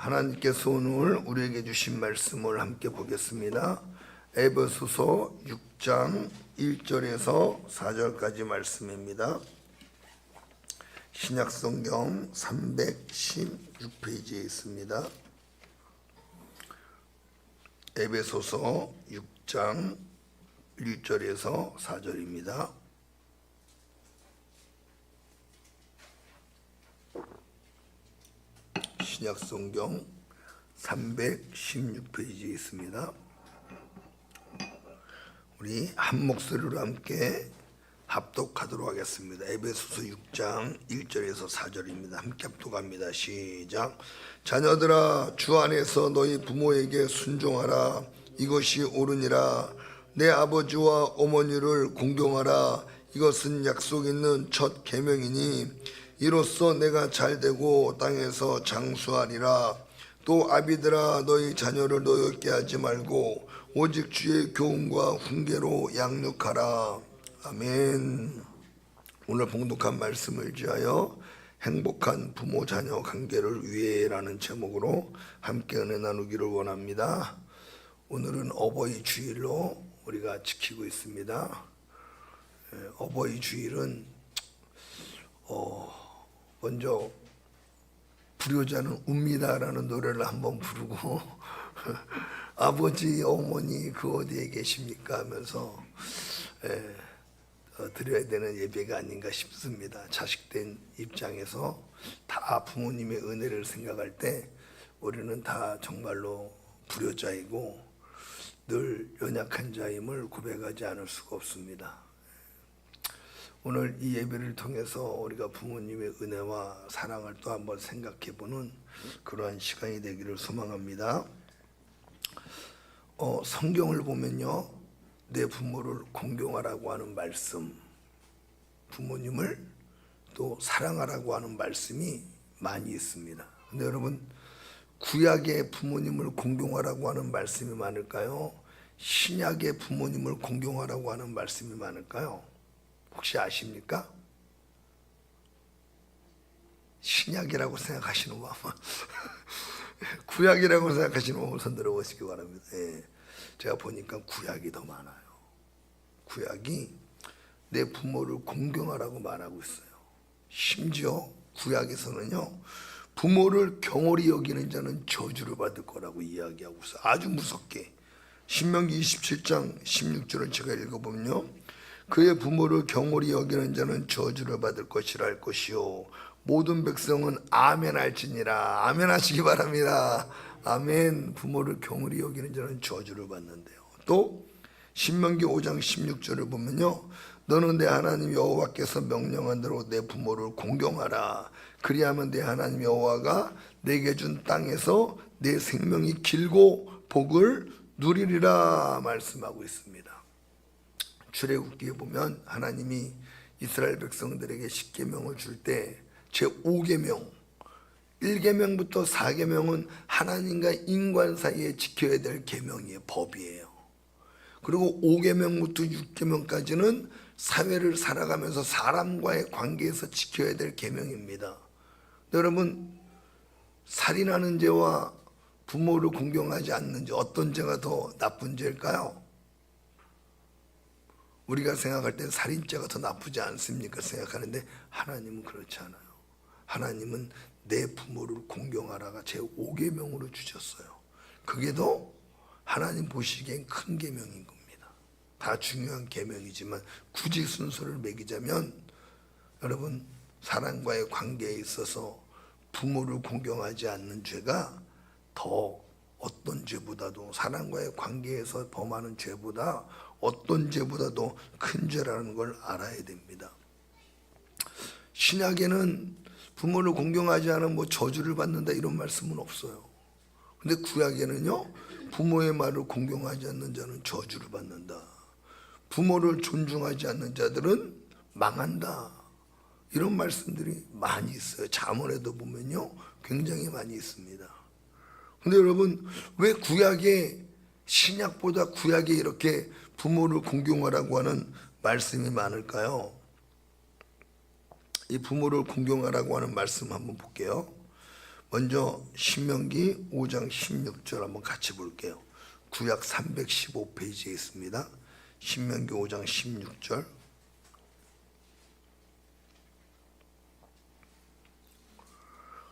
하나님께서 오늘 우리에게 주신 말씀을 함께 보겠습니다. 에베소서 6장 1절에서 4절까지 말씀입니다. 신약성경 316페이지에 있습니다. 에베소서 6장 1절에서 4절입니다. 신약성경 316페이지에 있습니다. 우리 한 목소리로 함께 합독하도록 하겠습니다. 에베소서 6장 1절에서 4절입니다. 함께 합독합니다. 시작. 자녀들아, 주 안에서 너희 부모에게 순종하라. 이것이 옳으니라. 내 아버지와 어머니를 공경하라. 이것은 약속 있는 첫 계명이니 이로써 내가 잘되고 땅에서 장수하리라. 또 아비들아, 너희 자녀를 노엽게 하지 말고 오직 주의 교훈과 훈계로 양육하라. 아멘. 오늘 봉독한 말씀을 지하여 행복한 부모 자녀 관계를 위해라는 제목으로 함께 은혜 나누기를 원합니다. 오늘은 어버이 주일로 우리가 지키고 있습니다. 어버이 주일은 먼저 불효자는 웁니다라는 노래를 한번 부르고 아버지 어머니 그 어디에 계십니까 하면서 드려야 되는 예배가 아닌가 싶습니다. 자식된 입장에서 다 부모님의 은혜를 생각할 때 우리는 다 정말로 불효자이고 늘 연약한 자임을 고백하지 않을 수가 없습니다. 오늘 이 예배를 통해서 우리가 부모님의 은혜와 사랑을 또 한번 생각해보는 그러한 시간이 되기를 소망합니다. 성경을 보면요, 내 부모를 공경하라고 하는 말씀, 부모님을 또 사랑하라고 하는 말씀이 많이 있습니다. 근데 여러분, 구약의 부모님을 공경하라고 하는 말씀이 많을까요? 신약의 부모님을 공경하라고 하는 말씀이 많을까요? 혹시 아십니까? 신약이라고 생각하시는 분, 구약이라고 생각하시는 분 손 들어보시기 바랍니다. 제가 보니까 구약이 더 많아요. 구약이 내 부모를 공경하라고 말하고 있어요. 심지어 구약에서는요, 부모를 경홀히 여기는 자는 저주를 받을 거라고 이야기하고 있어요. 아주 무섭게. 신명기 27장 16절을 제가 읽어보면요, 그의 부모를 경홀히 여기는 자는 저주를 받을 것이라 할 것이요 모든 백성은 아멘 할지니라. 아멘 하시기 바랍니다. 아멘. 부모를 경홀히 여기는 자는 저주를 받는데요. 또 신명기 5장 16절을 보면요, 너는 내 하나님 여호와께서 명령한 대로 내 부모를 공경하라. 그리하면 내 하나님 여호와가 내게 준 땅에서 내 생명이 길고 복을 누리리라 말씀하고 있습니다. 출애굽기에 보면 하나님이 이스라엘 백성들에게 10계명을 줄 때 제5계명 1계명부터 4계명은 하나님과 인간 사이에 지켜야 될 계명이에요. 법이에요. 그리고 5계명부터 6계명까지는 사회를 살아가면서 사람과의 관계에서 지켜야 될 계명입니다. 여러분, 살인하는 죄와 부모를 공경하지 않는 죄, 어떤 죄가 더 나쁜 죄일까요? 우리가 생각할 때 살인죄가 더 나쁘지 않습니까? 생각하는데 하나님은 그렇지 않아요. 하나님은 내 부모를 공경하라가 제5계명으로 주셨어요. 그게 더 하나님 보시기엔 큰 계명인 겁니다. 다 중요한 계명이지만 굳이 순서를 매기자면 여러분, 사람과의 관계에 있어서 부모를 공경하지 않는 죄가 더 어떤 죄보다도, 사람과의 관계에서 범하는 죄보다 어떤 죄보다도 큰 죄라는 걸 알아야 됩니다. 신약에는 부모를 공경하지 않으면 저주를 받는다 이런 말씀은 없어요. 근데 구약에는요, 부모의 말을 공경하지 않는 자는 저주를 받는다. 부모를 존중하지 않는 자들은 망한다. 이런 말씀들이 많이 있어요. 잠언에도 보면요, 굉장히 많이 있습니다. 근데 여러분, 왜 구약에, 신약보다 구약에 이렇게 부모를 공경하라고 하는 말씀이 많을까요? 이 부모를 공경하라고 하는 말씀 한번 볼게요. 먼저 신명기 5장 16절 한번 같이 볼게요. 구약 315페이지에 있습니다. 신명기 5장 16절.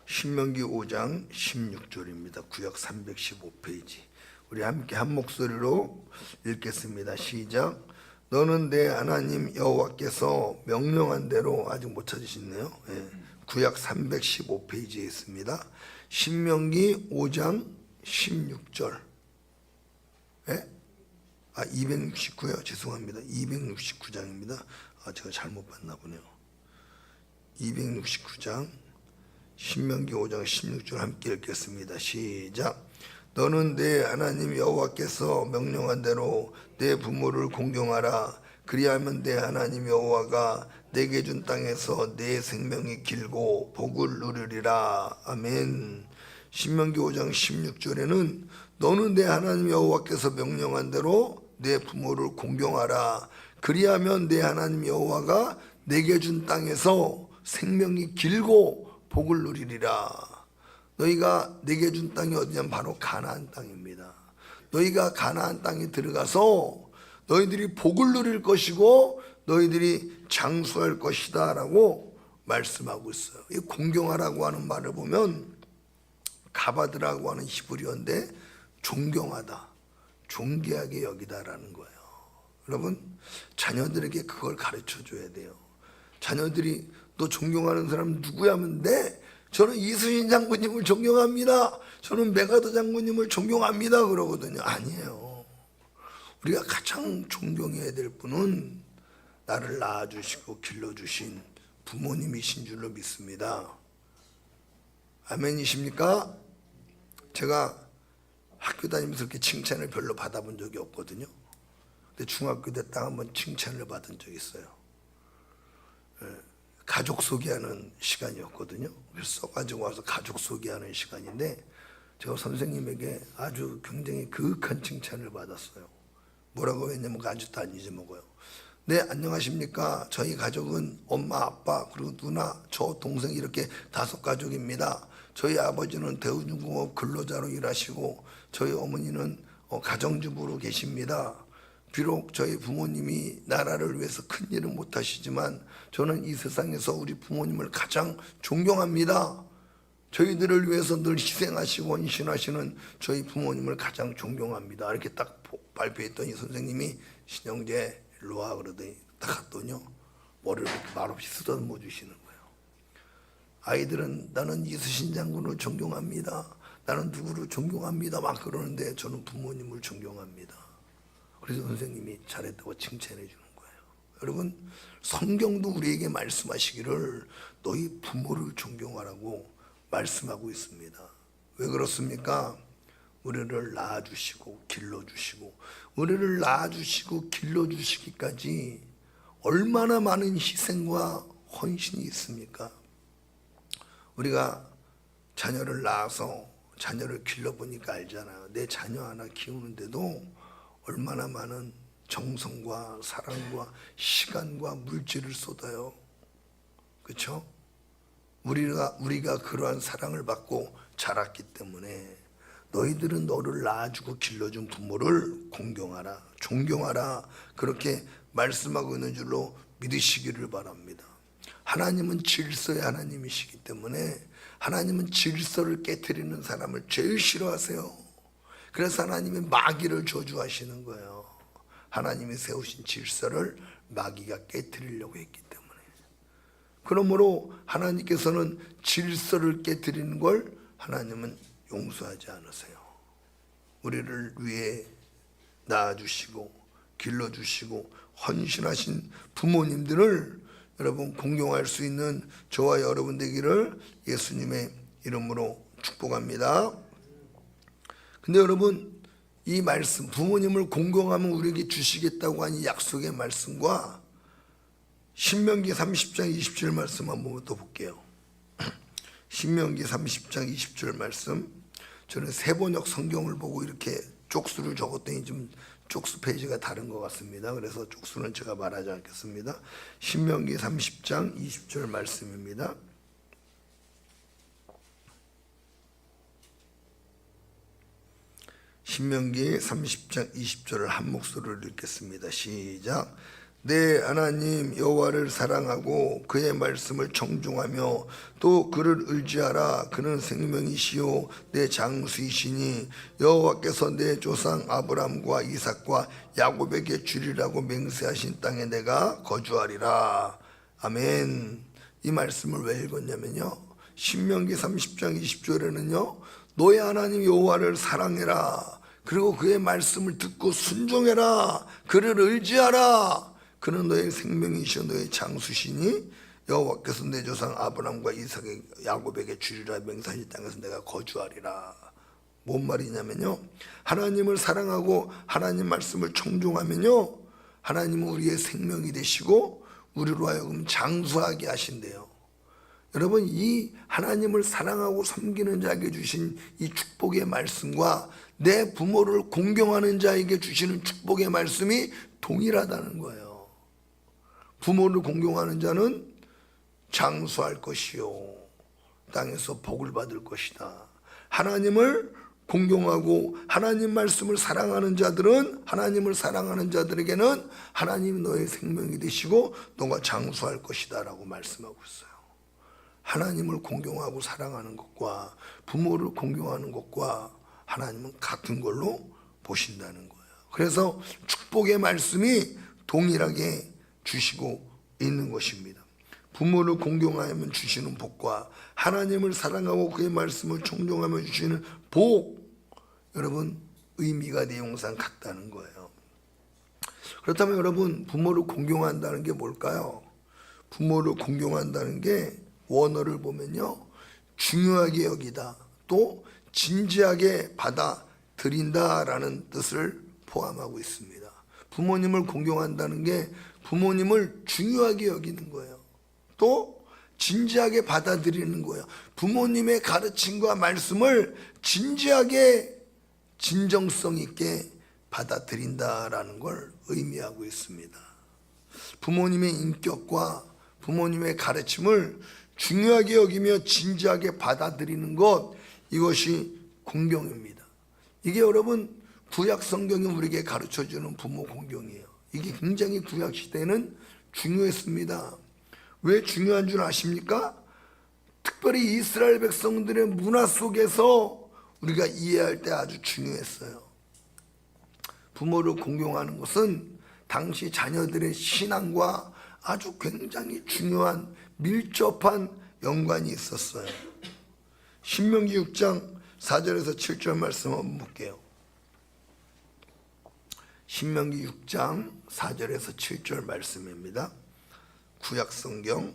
신명기 5장 16절입니다. 구약 315페이지. 우리 함께 한 목소리로 읽겠습니다. 시작. 너는 내 하나님 여호와께서 명령한 대로, 아직 못 찾으시네요. 구약 315페이지에 있습니다. 신명기 5장 16절. 269요. 죄송합니다. 269장입니다. 제가 잘못 봤나 보네요. 269장 신명기 5장 16절 함께 읽겠습니다. 시작. 너는 내 하나님 여호와께서 명령한 대로 내 부모를 공경하라. 그리하면 내 하나님 여호와가 내게 준 땅에서 내 생명이 길고 복을 누리리라. 아멘. 신명기 5장 16절에는 너는 내 하나님 여호와께서 명령한 대로 내 부모를 공경하라. 그리하면 내 하나님 여호와가 내게 준 땅에서 생명이 길고 복을 누리리라. 너희가 내게 준 땅이 어디냐면 바로 가나안 땅입니다. 너희가 가나안 땅에 들어가서 너희들이 복을 누릴 것이고 너희들이 장수할 것이다 라고 말씀하고 있어요. 이 공경하라고 하는 말을 보면 가바드라고 하는 히브리어인데 존경하다, 존귀하게 여기다라는 거예요. 여러분, 자녀들에게 그걸 가르쳐 줘야 돼요. 자녀들이 너 존경하는 사람 누구야 하면 네, 저는 이순신 장군님을 존경합니다. 저는 메가더 장군님을 존경합니다. 그러거든요. 아니에요. 우리가 가장 존경해야 될 분은 나를 낳아주시고 길러주신 부모님이신 줄로 믿습니다. 아멘이십니까? 제가 학교 다니면서 그렇게 칭찬을 별로 받아본 적이 없거든요. 근데 중학교 때 딱 한번 칭찬을 받은 적이 있어요. 가족 소개하는 시간이었거든요. 그래서 써가지고 와서 가족 소개하는 시간인데 제가 선생님에게 아주 굉장히 그윽한 칭찬을 받았어요. 뭐라고 했냐면 아직도 안 잊어먹어요. 네, 안녕하십니까. 저희 가족은 엄마, 아빠, 그리고 누나, 저 동생 이렇게 5가족입니다. 저희 아버지는 대우중공업 근로자로 일하시고 저희 어머니는 가정주부로 계십니다. 비록 저희 부모님이 나라를 위해서 큰 일은 못하시지만 저는 이 세상에서 우리 부모님을 가장 존경합니다. 저희들을 위해서 늘 희생하시고 헌신하시는 저희 부모님을 가장 존경합니다. 이렇게 딱 발표했더니 선생님이 신영재 일로 와 그러더니 딱 갔더니요, 머리를 이렇게 말없이 쓰다듬어 주시는 거예요. 아이들은 나는 이순신 장군을 존경합니다, 나는 누구를 존경합니다 막 그러는데 저는 부모님을 존경합니다. 그래서 선생님이 잘했다고 칭찬해 주는 거예요. 여러분, 성경도 우리에게 말씀하시기를 너희 부모를 존경하라고 말씀하고 있습니다. 왜 그렇습니까? 우리를 낳아주시고 길러주시고, 우리를 낳아주시고 길러주시기까지 얼마나 많은 희생과 헌신이 있습니까? 우리가 자녀를 낳아서 자녀를 길러보니까 알잖아요. 내 자녀 하나 키우는데도 얼마나 많은 정성과 사랑과 시간과 물질을 쏟아요. 그렇죠? 우리가 그러한 사랑을 받고 자랐기 때문에 너희들은 너를 낳아주고 길러준 부모를 공경하라, 존경하라, 그렇게 말씀하고 있는 줄로 믿으시기를 바랍니다. 하나님은 질서의 하나님이시기 때문에 하나님은 질서를 깨트리는 사람을 제일 싫어하세요. 그래서 하나님이 마귀를 저주하시는 거예요. 하나님이 세우신 질서를 마귀가 깨트리려고 했기 때문에. 그러므로 하나님께서는 질서를 깨트리는 걸 하나님은 용서하지 않으세요. 우리를 위해 낳아주시고 길러주시고 헌신하신 부모님들을 여러분 공경할 수 있는 저와 여러분 되기를 예수님의 이름으로 축복합니다. 근데 여러분, 이 말씀, 부모님을 공경하면 우리에게 주시겠다고 하는 약속의 말씀과 신명기 30장 20절 말씀 한번 또 볼게요. 신명기 30장 20절 말씀. 저는 세번역 성경을 보고 이렇게 쪽수를 적었더니 좀 쪽수 페이지가 다른 것 같습니다. 그래서 쪽수는 제가 말하지 않겠습니다. 신명기 30장 20절 말씀입니다. 신명기 30장 20절을 한 목소리로 읽겠습니다. 시작. 내 하나님 여호와를 사랑하고 그의 말씀을 청종하며 또 그를 의지하라. 그는 생명이시요 내 장수이시니 여호와께서 내 조상 아브람과 이삭과 야곱에게 주리라고 맹세하신 땅에 내가 거주하리라. 아멘. 이 말씀을 왜 읽었냐면요, 신명기 30장 20절에는요 너의 하나님 여호와를 사랑해라. 그리고 그의 말씀을 듣고 순종해라. 그를 의지하라. 그는 너의 생명이시오 너의 장수시니 여호와께서 내 조상 아브람과 이삭의 야곱에게 주리라 맹세하신 땅에서 내가 거주하리라. 뭔 말이냐면요, 하나님을 사랑하고 하나님 말씀을 청종하면요 하나님은 우리의 생명이 되시고 우리로 하여금 장수하게 하신대요. 여러분, 이 하나님을 사랑하고 섬기는 자에게 주신 이 축복의 말씀과 내 부모를 공경하는 자에게 주시는 축복의 말씀이 동일하다는 거예요. 부모를 공경하는 자는 장수할 것이요 땅에서 복을 받을 것이다. 하나님을 공경하고 하나님 말씀을 사랑하는 자들은, 하나님을 사랑하는 자들에게는 하나님이 너의 생명이 되시고 너가 장수할 것이다 라고 말씀하고 있어요. 하나님을 공경하고 사랑하는 것과 부모를 공경하는 것과 하나님은 같은 걸로 보신다는 거예요. 그래서 축복의 말씀이 동일하게 주시고 있는 것입니다. 부모를 공경하면 주시는 복과 하나님을 사랑하고 그의 말씀을 청종하며 주시는 복, 여러분 의미가 내용상 같다는 거예요. 그렇다면 여러분, 부모를 공경한다는 게 뭘까요? 부모를 공경한다는 게 원어를 보면요 중요하게 여기다, 또 진지하게 받아들인다라는 뜻을 포함하고 있습니다. 부모님을 공경한다는 게 부모님을 중요하게 여기는 거예요. 또 진지하게 받아들이는 거예요. 부모님의 가르침과 말씀을 진지하게 진정성 있게 받아들인다라는 걸 의미하고 있습니다. 부모님의 인격과 부모님의 가르침을 중요하게 여기며 진지하게 받아들이는 것, 이것이 공경입니다. 이게 여러분 구약 성경이 우리에게 가르쳐주는 부모 공경이에요. 이게 굉장히 구약 시대에는 중요했습니다. 왜 중요한 줄 아십니까? 특별히 이스라엘 백성들의 문화 속에서 우리가 이해할 때 아주 중요했어요. 부모를 공경하는 것은 당시 자녀들의 신앙과 아주 굉장히 중요한 밀접한 연관이 있었어요. 신명기 6장 4절에서 7절 말씀 한번 볼게요. 신명기 6장 4절에서 7절 말씀입니다. 구약 성경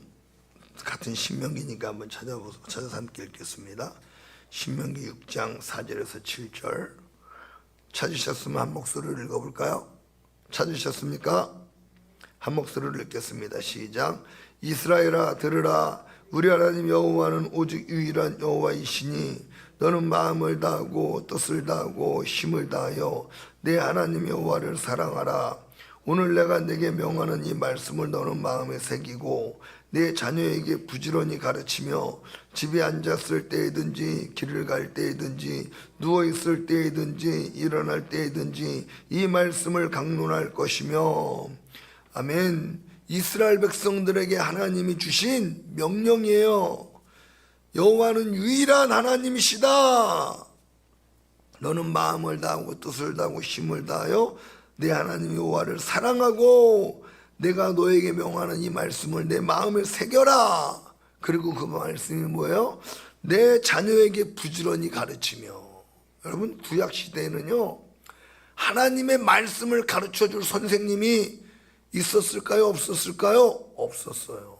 같은 신명기니까 한번 찾아서 함께 읽겠습니다. 신명기 6장 4절에서 7절 찾으셨으면 한 목소리를 읽어볼까요? 찾으셨습니까? 한 목소리를 읽겠습니다. 시작. 이스라엘아 들으라. 우리 하나님 여호와는 오직 유일한 여호와이시니 너는 마음을 다하고 뜻을 다하고 힘을 다하여 내 하나님 여호와를 사랑하라. 오늘 내가 내게 명하는 이 말씀을 너는 마음에 새기고 내 자녀에게 부지런히 가르치며 집에 앉았을 때이든지 길을 갈 때이든지 누워있을 때이든지 일어날 때이든지 이 말씀을 강론할 것이며. 아멘. 이스라엘 백성들에게 하나님이 주신 명령이에요. 여호와는 유일한 하나님이시다. 너는 마음을 다하고 뜻을 다하고 힘을 다하여 내 하나님 여호와를 사랑하고 내가 너에게 명하는 이 말씀을 내 마음에 새겨라. 그리고 그 말씀이 뭐예요? 내 자녀에게 부지런히 가르치며. 여러분, 구약 시대에는요 하나님의 말씀을 가르쳐줄 선생님이 있었을까요? 없었을까요? 없었어요.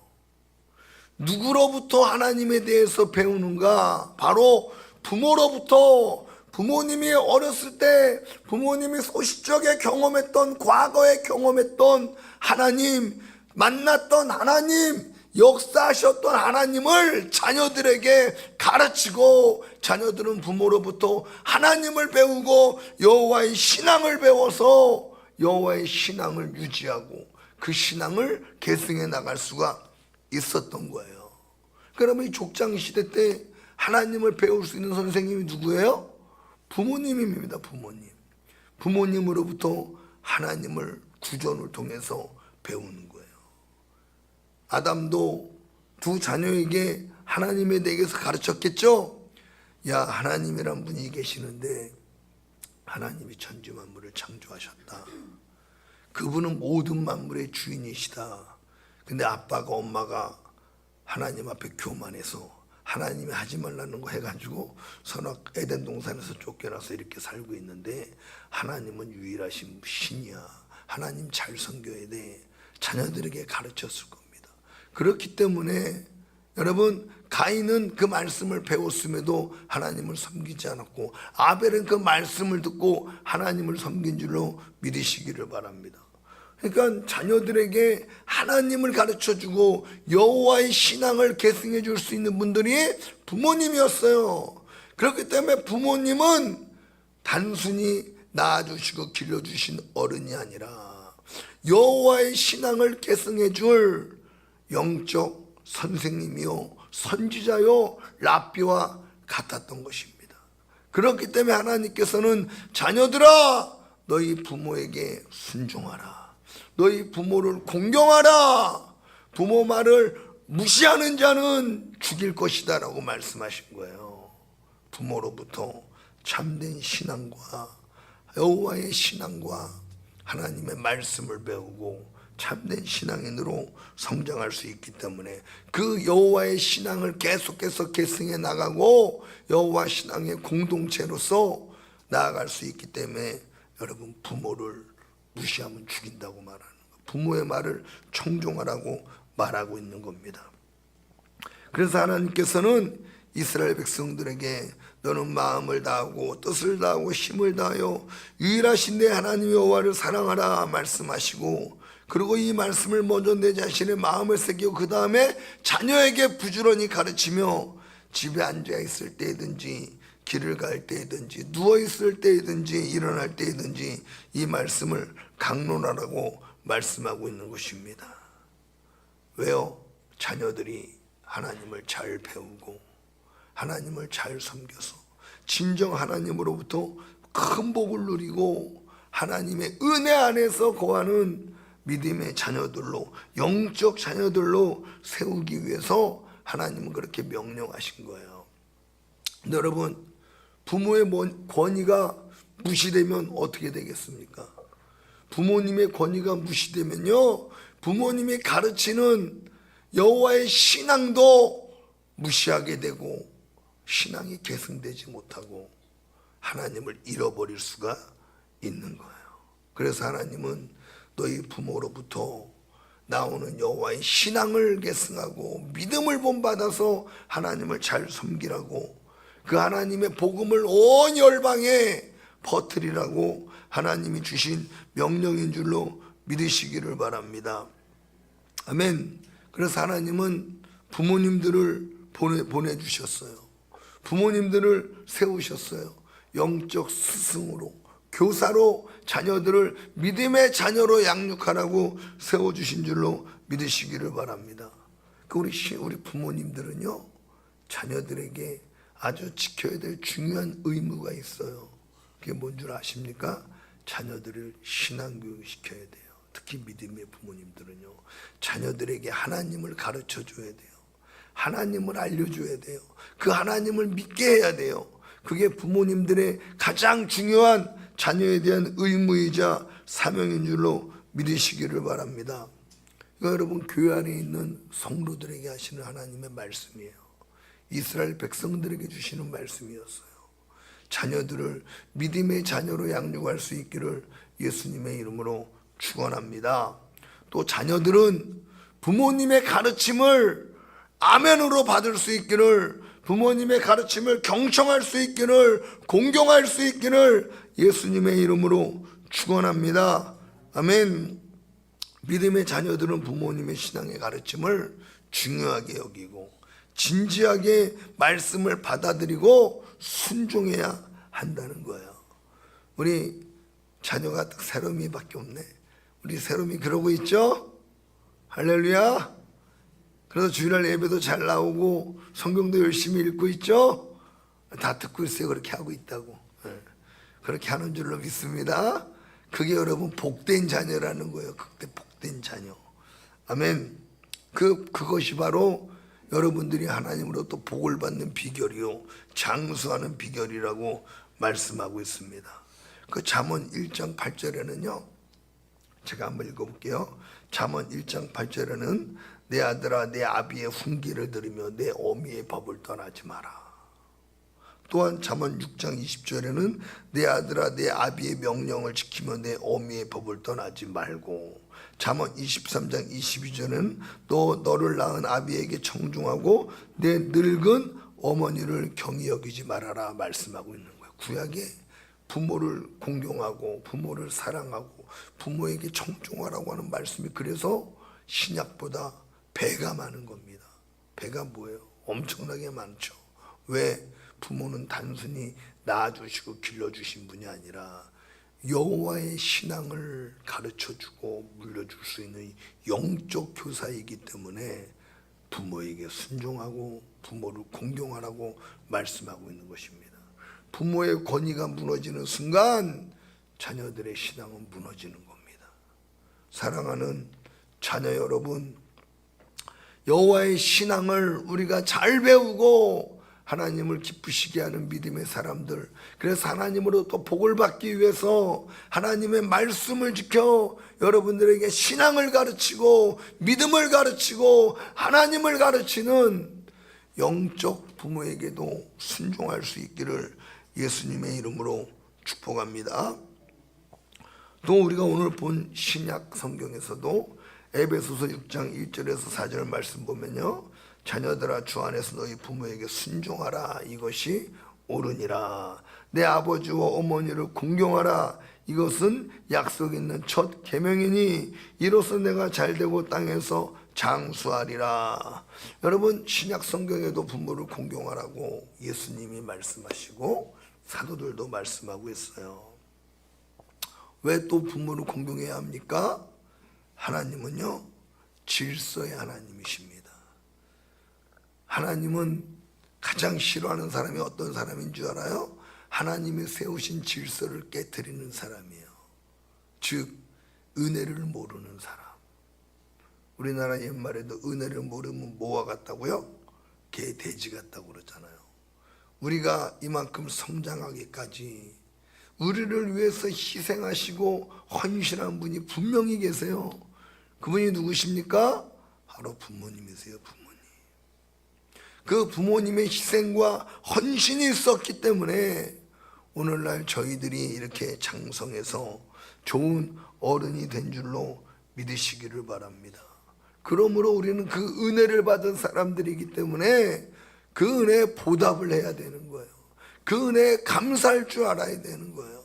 누구로부터 하나님에 대해서 배우는가? 바로 부모로부터. 부모님이 어렸을 때 부모님이 소시적에 경험했던, 과거에 경험했던 하나님, 만났던 하나님, 역사하셨던 하나님을 자녀들에게 가르치고, 자녀들은 부모로부터 하나님을 배우고 여호와의 신앙을 배워서 여호와의 신앙을 유지하고 그 신앙을 계승해 나갈 수가 있었던 거예요. 그러면 이 족장 시대 때 하나님을 배울 수 있는 선생님이 누구예요? 부모님입니다. 부모님으로부터 하나님을 구전을 통해서 배우는 거예요. 아담도 두 자녀에게 하나님에 대해서 가르쳤겠죠. 야, 하나님이란 분이 계시는데 하나님이 천지 만물을 창조하셨다. 그분은 모든 만물의 주인이시다. 근데 아빠가 엄마가 하나님 앞에 교만해서 하나님이 하지 말라는 거 해가지고 선악 에덴 동산에서 쫓겨나서 이렇게 살고 있는데, 하나님은 유일하신 신이야. 하나님 잘 섬겨야 돼. 자녀들에게 가르쳤을 겁니다. 그렇기 때문에 여러분, 가인은 그 말씀을 배웠음에도 하나님을 섬기지 않았고, 아벨은 그 말씀을 듣고 하나님을 섬긴 줄로 믿으시기를 바랍니다. 그러니까 자녀들에게 하나님을 가르쳐주고 여호와의 신앙을 계승해 줄 수 있는 분들이 부모님이었어요. 그렇기 때문에 부모님은 단순히 낳아주시고 길러주신 어른이 아니라 여호와의 신앙을 계승해 줄 영적 선생님이요 선지자요 랍비와 같았던 것입니다. 그렇기 때문에 하나님께서는 자녀들아, 너희 부모에게 순종하라. 너희 부모를 공경하라. 부모 말을 무시하는 자는 죽일 것이다 라고 말씀하신 거예요. 부모로부터 참된 신앙과 여호와의 신앙과 하나님의 말씀을 배우고 참된 신앙인으로 성장할 수 있기 때문에 그 여호와의 신앙을 계속해서 계승해 나가고 여호와 신앙의 공동체로서 나아갈 수 있기 때문에 여러분, 부모를 무시하면 죽인다고 말하는 거, 부모의 말을 청종하라고 말하고 있는 겁니다. 그래서 하나님께서는 이스라엘 백성들에게 너는 마음을 다하고 뜻을 다하고 힘을 다하여 유일하신 내 하나님 여호와를 사랑하라 말씀하시고, 그리고 이 말씀을 먼저 내 자신의 마음을 새기고 그 다음에 자녀에게 부지런히 가르치며 집에 앉아 있을 때든지 길을 갈 때든지 누워 있을 때든지 일어날 때든지 이 말씀을 강론하라고 말씀하고 있는 것입니다. 왜요? 자녀들이 하나님을 잘 배우고 하나님을 잘 섬겨서 진정 하나님으로부터 큰 복을 누리고 하나님의 은혜 안에서 거하는 믿음의 자녀들로, 영적 자녀들로 세우기 위해서 하나님은 그렇게 명령하신 거예요. 근데 여러분, 부모의 권위가 무시되면 어떻게 되겠습니까? 부모님의 권위가 무시되면요, 부모님이 가르치는 여호와의 신앙도 무시하게 되고 신앙이 계승되지 못하고 하나님을 잃어버릴 수가 있는 거예요. 그래서 하나님은 너희 부모로부터 나오는 여호와의 신앙을 계승하고 믿음을 본받아서 하나님을 잘 섬기라고, 그 하나님의 복음을 온 열방에 퍼뜨리라고 하나님이 주신 명령인 줄로 믿으시기를 바랍니다. 아멘. 그래서 하나님은 부모님들을 보내주셨어요. 부모님들을 세우셨어요. 영적 스승으로, 교사로 자녀들을 믿음의 자녀로 양육하라고 세워주신 줄로 믿으시기를 바랍니다. 우리 부모님들은요, 자녀들에게 아주 지켜야 될 중요한 의무가 있어요. 그게 뭔 줄 아십니까? 자녀들을 신앙교육 시켜야 돼요. 특히 믿음의 부모님들은요, 자녀들에게 하나님을 가르쳐 줘야 돼요. 하나님을 알려줘야 돼요. 그 하나님을 믿게 해야 돼요. 그게 부모님들의 가장 중요한 자녀에 대한 의무이자 사명인 줄로 믿으시기를 바랍니다. 이거 여러분, 교회 안에 있는 성도들에게 하시는 하나님의 말씀이에요. 이스라엘 백성들에게 주시는 말씀이었어요. 자녀들을 믿음의 자녀로 양육할 수 있기를 예수님의 이름으로 축원합니다. 또 자녀들은 부모님의 가르침을 아멘으로 받을 수 있기를, 부모님의 가르침을 경청할 수 있기를, 공경할 수 있기를 예수님의 이름으로 축원합니다. 아멘. 믿음의 자녀들은 부모님의 신앙의 가르침을 중요하게 여기고 진지하게 말씀을 받아들이고 순종해야 한다는 거예요. 우리 자녀가 딱 세롬이밖에 없네. 우리 세롬이 그러고 있죠? 할렐루야. 그래서 주일날 예배도 잘 나오고 성경도 열심히 읽고 있죠? 다 듣고 있어요. 그렇게 하고 있다고. 그렇게 하는 줄로 믿습니다. 그게 여러분 복된 자녀라는 거예요. 그때 복된 자녀. 아멘. 그것이 바로 여러분들이 하나님으로부터 복을 받는 비결이요, 장수하는 비결이라고 말씀하고 있습니다. 그 잠언 1장 8절에는요, 제가 한번 읽어볼게요. 잠언 1장 8절에는 내 아들아 내 아비의 훈계를 들으며 내 어미의 법을 떠나지 마라. 또한 잠언 6장 20절에는 내 아들아 내 아비의 명령을 지키며 내 어미의 법을 떠나지 말고, 잠언 23장 22절에는 또 너를 낳은 아비에게 청중하고 내 늙은 어머니를 경히 여기지 말아라 말씀하고 있는 거예요. 구약에 부모를 공경하고 부모를 사랑하고 부모에게 청중하라고 하는 말씀이 그래서 신약보다 배가 많은 겁니다. 배가 뭐예요? 엄청나게 많죠. 왜? 부모는 단순히 낳아주시고 길러주신 분이 아니라 여호와의 신앙을 가르쳐주고 물려줄 수 있는 영적 교사이기 때문에 부모에게 순종하고 부모를 공경하라고 말씀하고 있는 것입니다. 부모의 권위가 무너지는 순간 자녀들의 신앙은 무너지는 겁니다. 사랑하는 자녀 여러분, 여호와의 신앙을 우리가 잘 배우고 하나님을 기쁘시게 하는 믿음의 사람들, 그래서 하나님으로부터 복을 받기 위해서 하나님의 말씀을 지켜 여러분들에게 신앙을 가르치고 믿음을 가르치고 하나님을 가르치는 영적 부모에게도 순종할 수 있기를 예수님의 이름으로 축복합니다. 또 우리가 오늘 본 신약 성경에서도 에베소서 6장 1절에서 4절 말씀 보면요, 자녀들아 주 안에서 너희 부모에게 순종하라, 이것이 옳으니라. 내 아버지와 어머니를 공경하라, 이것은 약속 있는 첫 계명이니 이로써 내가 잘되고 땅에서 장수하리라. 여러분, 신약 성경에도 부모를 공경하라고 예수님이 말씀하시고 사도들도 말씀하고 있어요. 왜 또 부모를 공경해야 합니까? 하나님은요, 질서의 하나님이십니다. 하나님은 가장 싫어하는 사람이 어떤 사람인 줄 알아요? 하나님이 세우신 질서를 깨트리는 사람이에요. 즉 은혜를 모르는 사람. 우리나라 옛말에도 은혜를 모르면 뭐와 같다고요? 개 돼지 같다고 그러잖아요. 우리가 이만큼 성장하기까지 우리를 위해서 희생하시고 헌신한 분이 분명히 계세요. 그분이 누구십니까? 바로 부모님이세요. 부모님. 그 부모님의 희생과 헌신이 있었기 때문에 오늘날 저희들이 이렇게 장성해서 좋은 어른이 된 줄로 믿으시기를 바랍니다. 그러므로 우리는 그 은혜를 받은 사람들이기 때문에 그 은혜에 보답을 해야 되는 거예요. 그 은혜에 감사할 줄 알아야 되는 거예요.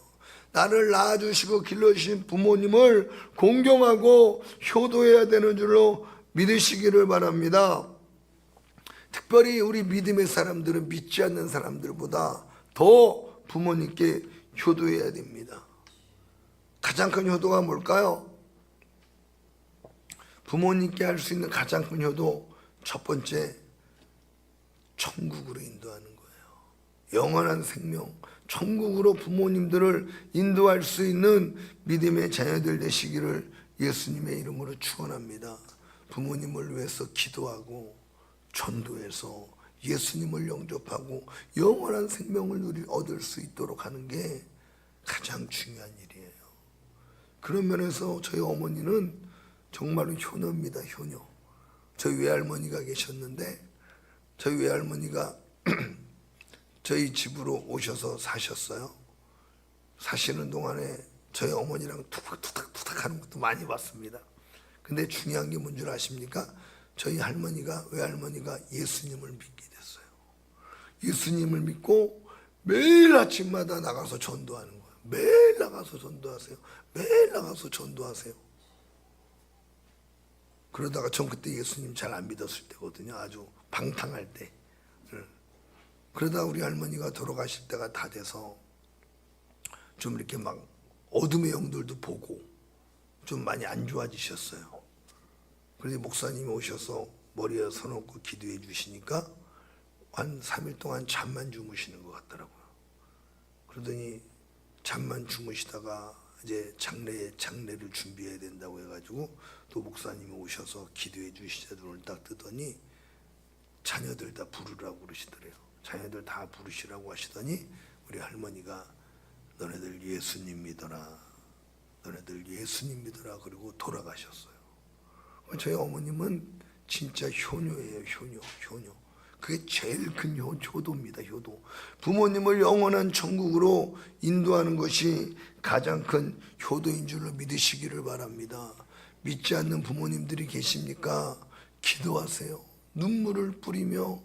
나를 낳아주시고 길러주신 부모님을 공경하고 효도해야 되는 줄로 믿으시기를 바랍니다. 특별히 우리 믿음의 사람들은 믿지 않는 사람들보다 더 부모님께 효도해야 됩니다. 가장 큰 효도가 뭘까요? 부모님께 할 수 있는 가장 큰 효도, 첫 번째, 천국으로 인도하는 거예요. 영원한 생명, 천국으로 부모님들을 인도할 수 있는 믿음의 자녀들 되시기를 예수님의 이름으로 축원합니다. 부모님을 위해서 기도하고 전도해서 예수님을 영접하고 영원한 생명을 얻을 수 있도록 하는 게 가장 중요한 일이에요. 그런 면에서 저희 어머니는 정말로 효녀입니다. 효녀. 저희 외할머니가 계셨는데 저희 외할머니가 저희 집으로 오셔서 사셨어요. 사시는 동안에 저희 어머니랑 투닥투닥 하는 것도 많이 봤습니다. 근데 중요한 게 뭔 줄 아십니까? 저희 할머니가, 외할머니가 예수님을 믿게 됐어요. 예수님을 믿고 매일 아침마다 나가서 전도하는 거예요. 매일 나가서 전도하세요. 매일 나가서 전도하세요. 그러다가 전 그때 예수님 잘 안 믿었을 때거든요. 아주 방탕할 때. 그러다 우리 할머니가 돌아가실 때가 다 돼서 좀 이렇게 막 어둠의 영들도 보고 좀 많이 안 좋아지셨어요. 그래서 목사님이 오셔서 머리에 서놓고 기도해 주시니까 한 3일 동안 잠만 주무시는 것 같더라고요. 그러더니 잠만 주무시다가 이제 장례를 준비해야 된다고 해가지고 또 목사님이 오셔서 기도해 주시자 눈을 딱 뜨더니 자녀들 다 부르라고 그러시더래요. 자녀들 다 부르시라고 하시더니 우리 할머니가 너네들 예수님 믿어라, 너네들 예수님 믿어라 그리고 돌아가셨어요. 저희 어머님은 진짜 효녀예요. 효녀. 그게 제일 큰 효도입니다. 효도. 부모님을 영원한 천국으로 인도하는 것이 가장 큰 효도인 줄로 믿으시기를 바랍니다. 믿지 않는 부모님들이 계십니까? 기도하세요. 눈물을 뿌리며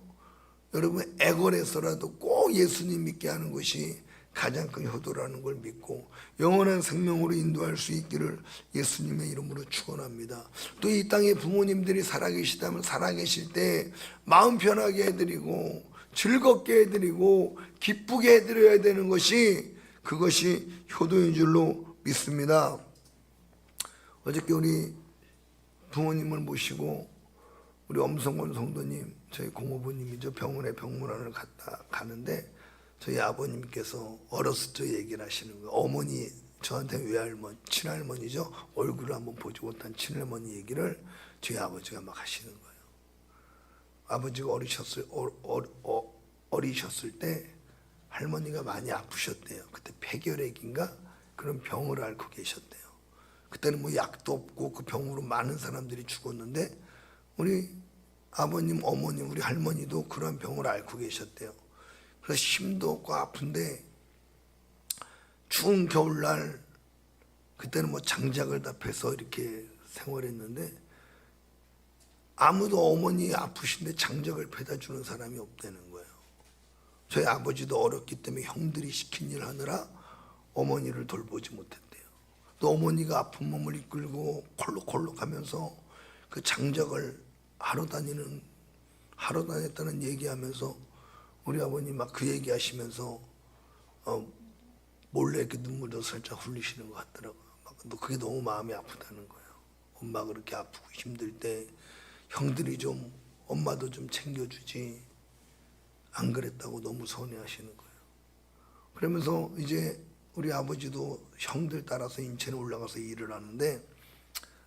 여러분 애걸해서라도 꼭 예수님 믿게 하는 것이 가장 큰 효도라는 걸 믿고 영원한 생명으로 인도할 수 있기를 예수님의 이름으로 축원합니다. 또 이 땅에 부모님들이 살아계시다면 살아계실 때 마음 편하게 해드리고 즐겁게 해드리고 기쁘게 해드려야 되는 것이 그것이 효도인 줄로 믿습니다. 어저께 우리 부모님을 모시고 우리 엄성권 성도님 저희 고모부님이죠. 병원에 병문안을 가는데 저희 아버님께서 어렸을 때 얘기를 하시는 거예요. 어머니 저한테 외할머니 친할머니죠. 얼굴을 한번 보지 못한 친할머니 얘기를 저희 아버지가 막 하시는 거예요. 아버지가 어리셨을 때 할머니가 많이 아프셨대요. 그때 폐결핵인가 그런 병을 앓고 계셨대요. 그때는 뭐 약도 없고 그 병으로 많은 사람들이 죽었는데 우리 아버님, 어머님, 우리 할머니도 그런 병을 앓고 계셨대요. 그래서 힘도 없고 아픈데 추운 겨울날 그때는 뭐 장작을 다 패서 이렇게 생활했는데 아무도 어머니 아프신데 장작을 패다 주는 사람이 없다는 거예요. 저희 아버지도 어렸기 때문에 형들이 시킨 일 하느라 어머니를 돌보지 못했대요. 또 어머니가 아픈 몸을 이끌고 콜록콜록 하면서 그 장작을 하러 다녔다는 얘기하면서 우리 아버님 막 그 얘기하시면서 몰래 이렇게 눈물도 살짝 흘리시는 것 같더라고요. 그게 너무 마음이 아프다는 거예요. 엄마가 그렇게 아프고 힘들 때 형들이 좀 엄마도 좀 챙겨주지 안 그랬다고 너무 서운해하시는 거예요. 그러면서 이제 우리 아버지도 형들 따라서 인천에 올라가서 일을 하는데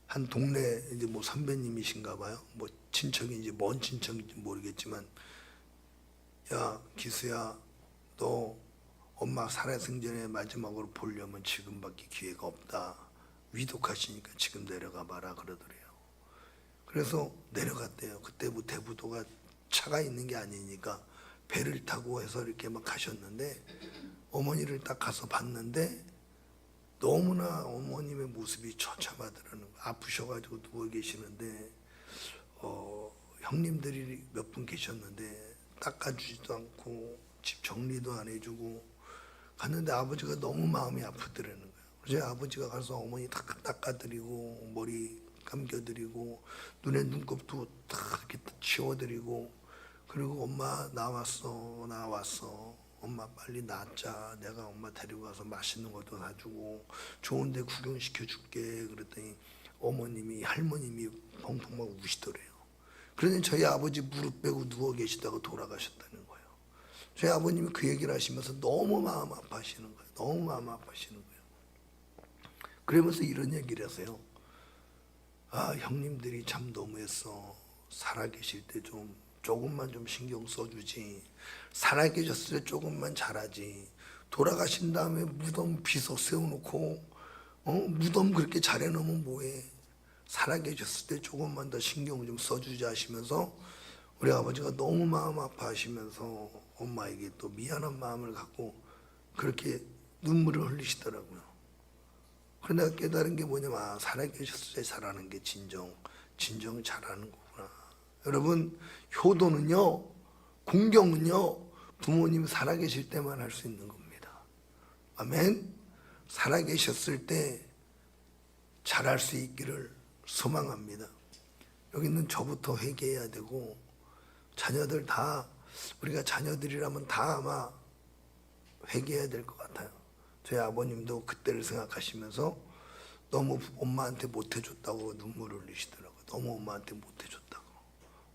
한 동네 이제 뭐 선배님이신가 봐요. 뭐 친척인지 먼 친척인지 모르겠지만 야 기수야 너 엄마 살아생전에 마지막으로 보려면 지금밖에 기회가 없다. 위독하시니까 지금 내려가 봐라 그러더래요. 그래서 내려갔대요. 그때 뭐 대부도가 차가 있는 게 아니니까 배를 타고 해서 이렇게 막 가셨는데 어머니를 딱 가서 봤는데 너무나 어머님의 모습이 처참하더라는 거예요. 아프셔가지고 누워 계시는데 형님들이 몇 분 계셨는데 닦아주지도 않고 집 정리도 안 해주고 갔는데 아버지가 너무 마음이 아프더라는 거예요. 그래서 아버지가 가서 어머니 다 닦아드리고 머리 감겨드리고 눈에 눈곱도 다 이렇게 치워드리고 그리고 엄마 나왔어 엄마 빨리 낫자 내가 엄마 데리고 가서 맛있는 것도 사주고 좋은 데 구경시켜줄게 그랬더니 어머님이 할머님이 펑펑 막 우시더래요. 그러니 저희 아버지 무릎 빼고 누워 계시다가 돌아가셨다는 거예요. 저희 아버님이 그 얘기를 하시면서 너무 마음 아파하시는 거예요. 너무 마음 아파하시는 거예요. 그러면서 이런 얘기를 하세요. 아 형님들이 참 너무했어. 살아계실 때 조금만 좀 신경 써주지. 살아계셨을 때 조금만 잘하지. 돌아가신 다음에 무덤 비석 세워놓고 무덤 그렇게 잘해놓으면 뭐해. 살아계셨을 때 조금만 더 신경 좀 써주자 하시면서 우리 아버지가 너무 마음 아파하시면서 엄마에게 또 미안한 마음을 갖고 그렇게 눈물을 흘리시더라고요. 그런데 내가 깨달은 게 뭐냐면 살아계셨을 때 잘하는 게 진정 잘하는 거구나. 여러분 효도는요 공경은요 부모님 살아계실 때만 할 수 있는 겁니다. 아멘. 살아계셨을 때 잘할 수 있기를 소망합니다. 여기 있는 저부터 회개해야 되고 자녀들 다 우리가 자녀들이라면 다 아마 회개해야 될 것 같아요. 저희 아버님도 그때를 생각하시면서 너무 엄마한테 못해줬다고 눈물을 흘리시더라고요. 너무 엄마한테 못해줬다고.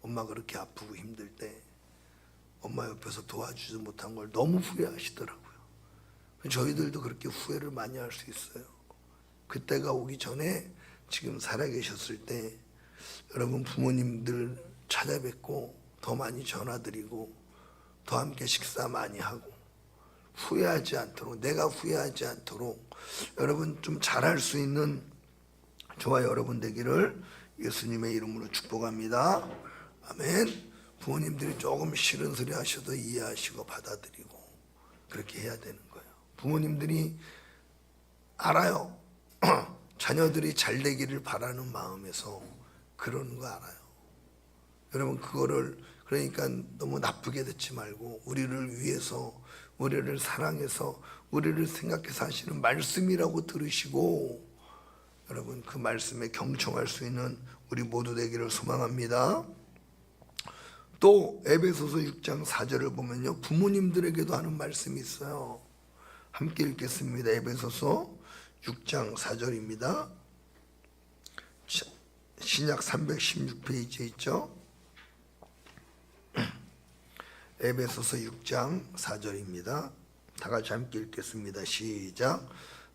엄마 그렇게 아프고 힘들 때 엄마 옆에서 도와주지 못한 걸 너무 후회하시더라고요. 저희들도 그렇게 후회를 많이 할 수 있어요. 그때가 오기 전에 지금 살아계셨을 때 여러분 부모님들 찾아뵙고 더 많이 전화드리고 더 함께 식사 많이 하고 후회하지 않도록, 내가 후회하지 않도록 여러분 좀 잘할 수 있는 저와 여러분 되기를 예수님의 이름으로 축복합니다. 아멘. 부모님들이 조금 싫은 소리 하셔도 이해하시고 받아들이고 그렇게 해야 되는 거예요. 부모님들이 알아요. 자녀들이 잘 되기를 바라는 마음에서 그러는 거 알아요. 여러분 그거를 그러니까 너무 나쁘게 듣지 말고 우리를 위해서, 우리를 사랑해서, 우리를 생각해서 하시는 말씀이라고 들으시고 여러분 그 말씀에 경청할 수 있는 우리 모두 되기를 소망합니다. 또 에베소서 6장 4절을 보면요, 부모님들에게도 하는 말씀이 있어요. 함께 읽겠습니다. 에베소서 6장 4절입니다. 신약 316페이지에 있죠. 에베소서 6장 4절입니다. 다 같이 함께 읽겠습니다. 시작.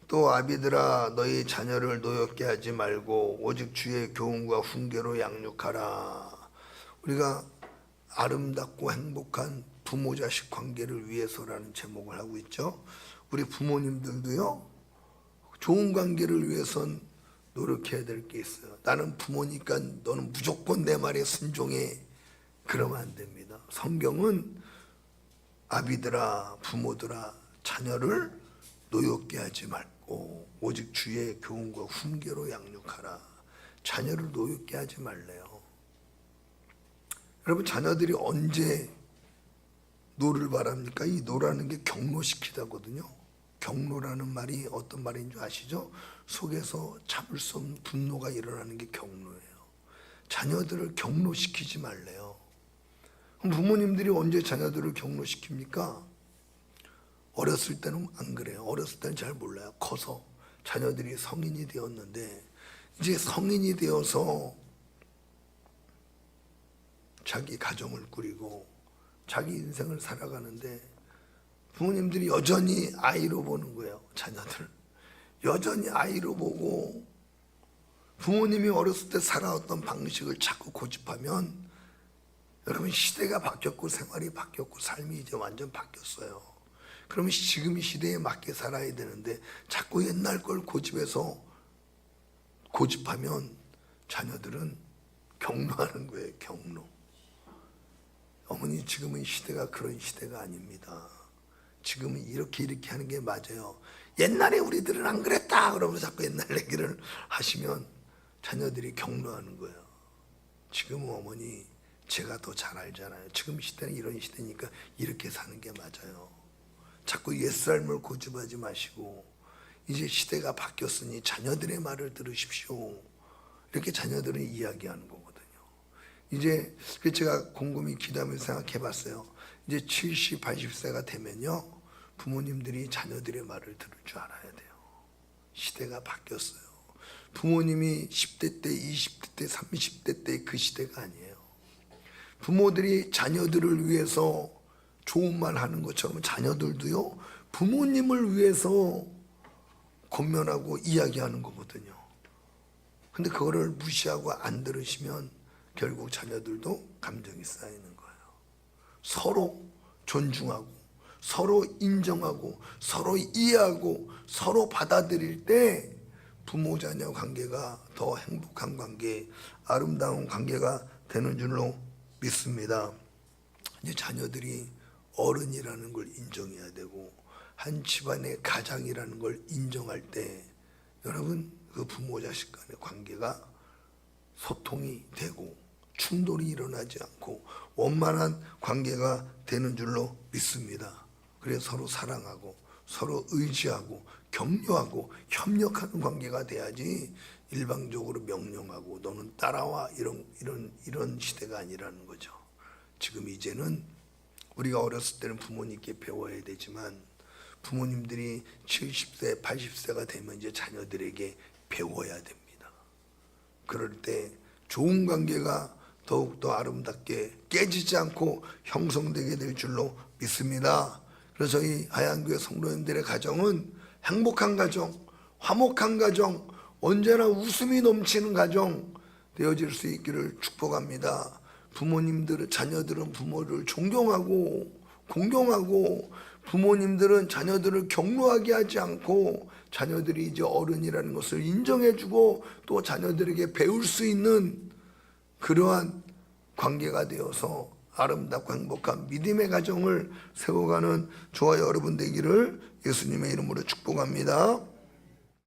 또 아비들아 너희 자녀를 노엽게 하지 말고 오직 주의 교훈과 훈계로 양육하라. 우리가 아름답고 행복한 부모 자식 관계를 위해서라는 제목을 하고 있죠. 우리 부모님들도요, 좋은 관계를 위해선 노력해야 될 게 있어요. 나는 부모니까 너는 무조건 내 말에 순종해. 그러면 안 됩니다. 성경은 아비들아 부모들아 자녀를 노엽게 하지 말고 오직 주의 교훈과 훈계로 양육하라. 자녀를 노엽게 하지 말래요. 여러분 자녀들이 언제 노를 바랍니까? 이 노라는 게 경노시키다거든요. 경노라는 말이 어떤 말인 줄 아시죠? 속에서 참을 수 없는 분노가 일어나는 게 경노예요. 자녀들을 경노시키지 말래요. 그럼 부모님들이 언제 자녀들을 경노시킵니까? 어렸을 때는 안 그래요. 어렸을 때는 잘 몰라요. 커서 자녀들이 성인이 되었는데 이제 성인이 되어서 자기 가정을 꾸리고 자기 인생을 살아가는데 부모님들이 여전히 아이로 보는 거예요. 자녀들 여전히 아이로 보고 부모님이 어렸을 때 살아왔던 방식을 자꾸 고집하면 여러분 시대가 바뀌었고 생활이 바뀌었고 삶이 이제 완전 바뀌었어요. 그러면 지금 이 시대에 맞게 살아야 되는데 자꾸 옛날 걸 고집해서 고집하면 자녀들은 경노하는 거예요. 경노. 어머니 지금은 시대가 그런 시대가 아닙니다. 지금은 이렇게 하는 게 맞아요. 옛날에 우리들은 안 그랬다 그러면서 자꾸 옛날 얘기를 하시면 자녀들이 경노하는 거예요. 지금은 어머니 제가 더 잘 알잖아요. 지금 시대는 이런 시대니까 이렇게 사는 게 맞아요. 자꾸 옛삶을 고집하지 마시고 이제 시대가 바뀌었으니 자녀들의 말을 들으십시오. 이렇게 자녀들은 이야기하는 거거든요. 이제 제가 곰곰이 기도하면서 생각해 봤어요. 이제 70, 80세가 되면요 부모님들이 자녀들의 말을 들을 줄 알아야 돼요. 시대가 바뀌었어요. 부모님이 10대 때, 20대 때, 30대 때 그 시대가 아니에요. 부모들이 자녀들을 위해서 좋은 말 하는 것처럼 자녀들도요 부모님을 위해서 권면하고 이야기하는 거거든요. 근데 그거를 무시하고 안 들으시면 결국 자녀들도 감정이 쌓이는 거예요. 서로 존중하고 서로 인정하고 서로 이해하고 서로 받아들일 때 부모 자녀 관계가 더 행복한 관계, 아름다운 관계가 되는 줄로 믿습니다. 이제 자녀들이 어른이라는 걸 인정해야 되고 한 집안의 가장이라는 걸 인정할 때 여러분 그 부모 자식 간의 관계가 소통이 되고 충돌이 일어나지 않고 원만한 관계가 되는 줄로 믿습니다. 그래서 서로 사랑하고 서로 의지하고 격려하고 협력하는 관계가 돼야지 일방적으로 명령하고 너는 따라와 이런 시대가 아니라는 거죠. 지금 이제는 우리가 어렸을 때는 부모님께 배워야 되지만 부모님들이 70세, 80세가 되면 이제 자녀들에게 배워야 됩니다. 그럴 때 좋은 관계가 더욱더 아름답게 깨지지 않고 형성되게 될 줄로 믿습니다. 그래서 이 하얀교회 성도님들의 가정은 행복한 가정, 화목한 가정, 언제나 웃음이 넘치는 가정 되어질 수 있기를 축복합니다. 부모님들은, 자녀들은 부모를 존경하고 공경하고, 부모님들은 자녀들을 격노하게 하지 않고 자녀들이 이제 어른이라는 것을 인정해주고 또 자녀들에게 배울 수 있는 그러한 관계가 되어서 아름답고 행복한 믿음의 가정을 세워가는 저와 여러분 되기를 예수님의 이름으로 축복합니다.